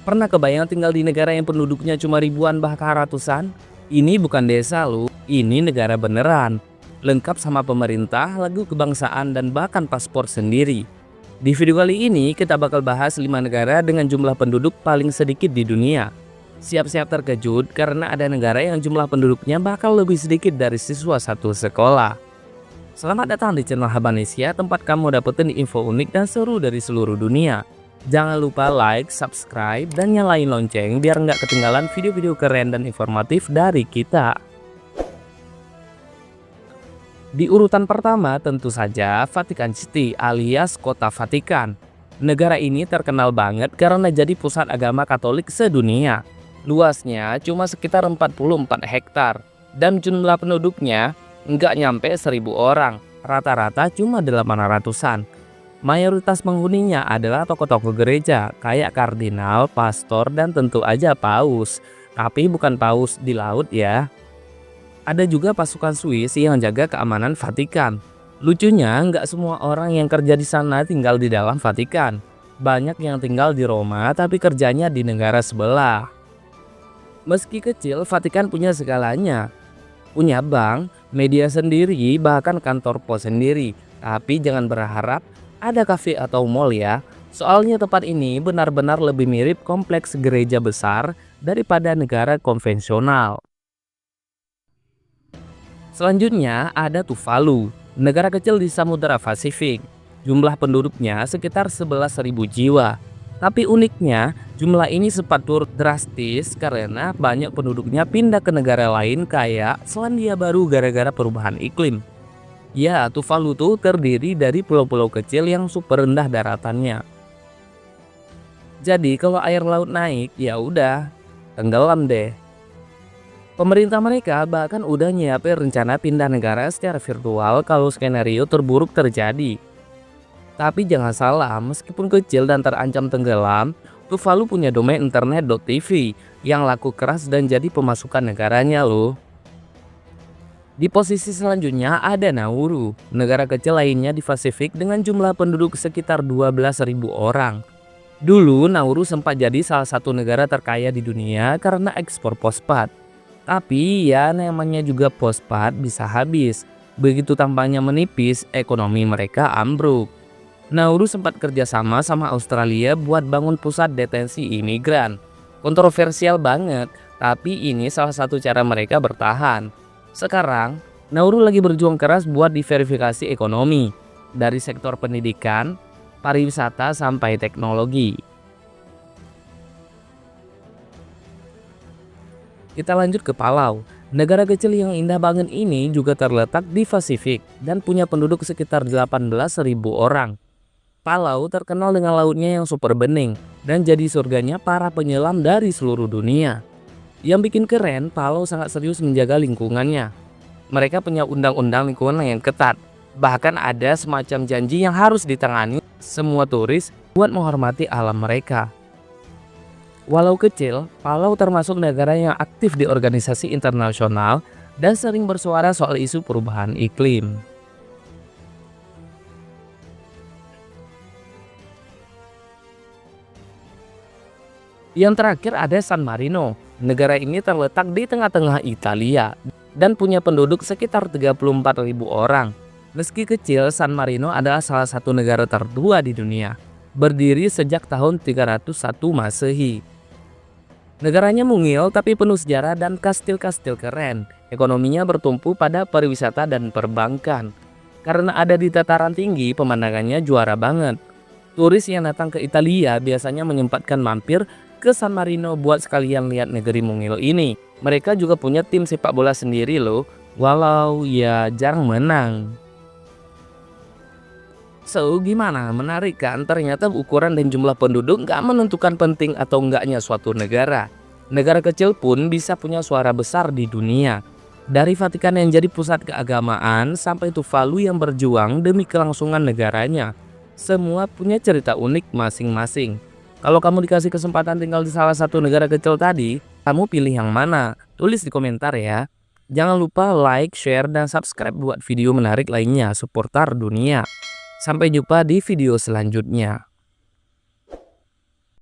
Pernah kebayang tinggal di negara yang penduduknya cuma ribuan bahkan ratusan? Ini bukan desa loh, ini negara beneran. Lengkap sama pemerintah, lagu kebangsaan, dan bahkan paspor sendiri. Di video kali ini kita bakal bahas 5 negara dengan jumlah penduduk paling sedikit di dunia. Siap-siap terkejut karena ada negara yang jumlah penduduknya bakal lebih sedikit dari siswa satu sekolah. Selamat datang di channel Habanesia, tempat kamu dapetin info unik dan seru dari seluruh dunia. Jangan lupa like, subscribe, dan nyalain lonceng biar nggak ketinggalan video-video keren dan informatif dari kita. Di urutan pertama tentu saja Vatikan City alias Kota Vatikan. Negara ini terkenal banget karena jadi pusat agama Katolik sedunia. Luasnya cuma sekitar 44 hektar dan jumlah penduduknya nggak nyampe 1000 orang, rata-rata cuma 800-an. Mayoritas penghuninya adalah tokoh-tokoh gereja kayak kardinal, pastor, dan tentu aja paus. Tapi bukan paus di laut ya. Ada juga pasukan Swiss yang jaga keamanan Vatikan. Lucunya nggak semua orang yang kerja di sana tinggal di dalam Vatikan. Banyak yang tinggal di Roma tapi kerjanya di negara sebelah. Meski kecil, Vatikan punya segalanya. Punya bank, media sendiri, bahkan kantor pos sendiri. Tapi jangan berharap ada kafe atau mall ya. Soalnya tempat ini benar-benar lebih mirip kompleks gereja besar daripada negara konvensional. Selanjutnya ada Tuvalu, negara kecil di Samudra Pasifik. Jumlah penduduknya sekitar 11.000 jiwa. Tapi uniknya, jumlah ini sempat turun drastis karena banyak penduduknya pindah ke negara lain kayak Selandia Baru gara-gara perubahan iklim. Ya, Tuvalu tuh terdiri dari pulau-pulau kecil yang super rendah daratannya. Jadi kalau air laut naik, ya udah tenggelam deh. Pemerintah mereka bahkan udah nyiapin rencana pindah negara secara virtual kalau skenario terburuk terjadi. Tapi jangan salah, meskipun kecil dan terancam tenggelam, Tuvalu punya domain internet.tv yang laku keras dan jadi pemasukan negaranya loh. Di posisi selanjutnya ada Nauru, negara kecil lainnya di Pasifik dengan jumlah penduduk sekitar 12.000 orang. Dulu Nauru sempat jadi salah satu negara terkaya di dunia karena ekspor fosfat. Tapi ya namanya juga fosfat bisa habis. Begitu tampaknya menipis, ekonomi mereka ambruk. Nauru sempat kerjasama sama Australia buat bangun pusat detensi imigran. Kontroversial banget, tapi ini salah satu cara mereka bertahan. Sekarang, Nauru lagi berjuang keras buat diverifikasi ekonomi, dari sektor pendidikan, pariwisata, sampai teknologi. Kita lanjut ke Palau. Negara kecil yang indah banget ini juga terletak di Pasifik dan punya penduduk sekitar 18.000 orang. Palau terkenal dengan lautnya yang super bening dan jadi surganya para penyelam dari seluruh dunia. Yang bikin keren, Palau sangat serius menjaga lingkungannya. Mereka punya undang-undang lingkungan yang ketat. Bahkan ada semacam janji yang harus ditangani semua turis buat menghormati alam mereka. Walau kecil, Palau termasuk negara yang aktif di organisasi internasional dan sering bersuara soal isu perubahan iklim. Yang terakhir ada San Marino. Negara ini terletak di tengah-tengah Italia dan punya penduduk sekitar 34.000 orang. Meski kecil, San Marino adalah salah satu negara tertua di dunia. Berdiri sejak tahun 301 Masehi. Negaranya mungil tapi penuh sejarah dan kastil-kastil keren. Ekonominya bertumpu pada pariwisata dan perbankan. Karena ada di dataran tinggi, pemandangannya juara banget. Turis yang datang ke Italia biasanya menyempatkan mampir ke San Marino buat sekalian lihat negeri mungil ini. Mereka juga punya tim sepak bola sendiri loh, walau ya jarang menang. So, gimana? Menarik kan? Ternyata ukuran dan jumlah penduduk nggak menentukan penting atau enggaknya suatu negara. Negara kecil pun bisa punya suara besar di dunia. Dari Vatikan yang jadi pusat keagamaan sampai Tuvalu yang berjuang demi kelangsungan negaranya. Semua punya cerita unik masing-masing. Kalau kamu dikasih kesempatan tinggal di salah satu negara kecil tadi, kamu pilih yang mana? Tulis di komentar ya. Jangan lupa like, share, dan subscribe buat video menarik lainnya seputar dunia. Sampai jumpa di video selanjutnya.